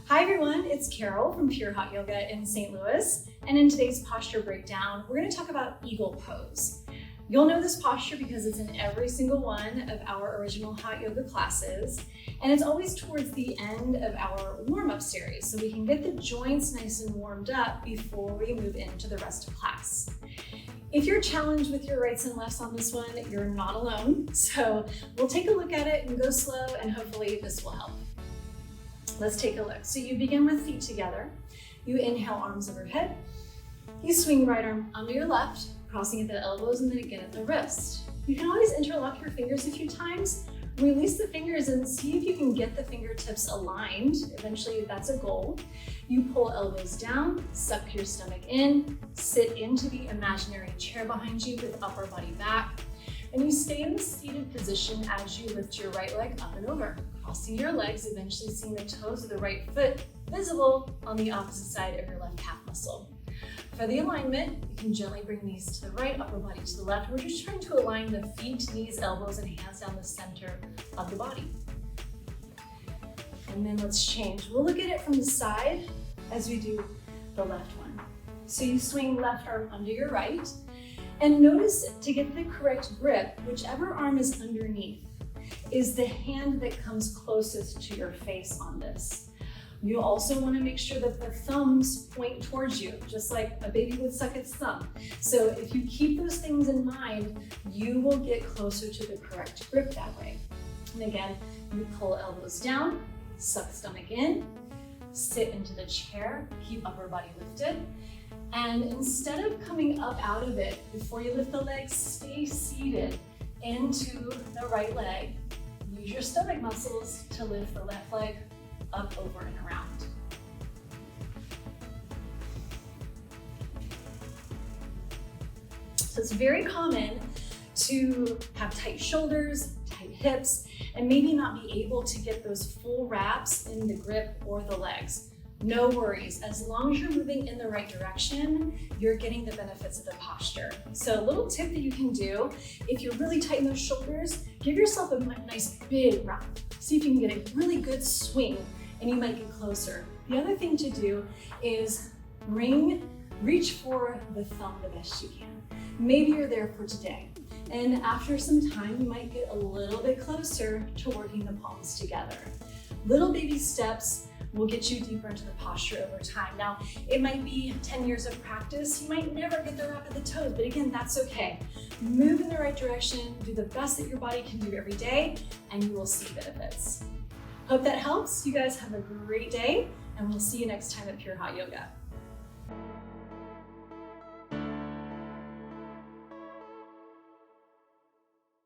Hi everyone, it's Carol from Pure Hot Yoga in St. Louis, and in today's posture breakdown, we're going to talk about eagle pose. You'll know this posture because it's in every single one of our original hot yoga classes, and it's always towards the end of our warm-up series, so we can get the joints nice and warmed up before we move into the rest of class. If you're challenged with your rights and lefts on this one, you're not alone, so we'll take a look at it and go slow, and hopefully this will help. Let's take a look. So you begin with feet together. You inhale, arms overhead. You swing right arm under your left, crossing at the elbows and then again at the wrist. You can always interlock your fingers a few times, release the fingers and see if you can get the fingertips aligned. Eventually, that's a goal. You pull elbows down, suck your stomach in, sit into the imaginary chair behind you with upper body back, and you stay in the seated position as you lift your right leg up and over, crossing your legs, eventually seeing the toes of the right foot visible on the opposite side of your left calf muscle. For the alignment, you can gently bring knees to the right, upper body to the left. We're just trying to align the feet, knees, elbows, and hands down the center of the body. And then let's change. We'll look at it from the side as we do the left one. So you swing left arm under your right, and notice to get the correct grip, whichever arm is underneath is the hand that comes closest to your face on this. You also want to make sure that the thumbs point towards you, just like a baby would suck its thumb. So if you keep those things in mind, you will get closer to the correct grip that way. And again, you pull elbows down, suck stomach in, sit into the chair, keep upper body lifted. And instead of coming up out of it, before you lift the legs, stay seated into the right leg. Use your stomach muscles to lift the left leg up, over, and around. So it's very common to have tight shoulders, tight hips, and maybe not be able to get those full wraps in the grip or the legs. No worries, as long as you're moving in the right direction, you're getting the benefits of the posture. So a little tip that you can do, if you're really tight in those shoulders, give yourself a nice big wrap. See if you can get a really good swing and you might get closer. The other thing to do is reach for the thumb the best you can. Maybe you're there for today. And after some time, you might get a little bit closer to working the palms together. Little baby steps will get you deeper into the posture over time. Now, it might be 10 years of practice. You might never get the wrap of the toes, but again, that's okay. Move in the right direction, do the best that your body can do every day, and you will see benefits. Hope that helps. You guys have a great day, and we'll see you next time at Pure Hot Yoga.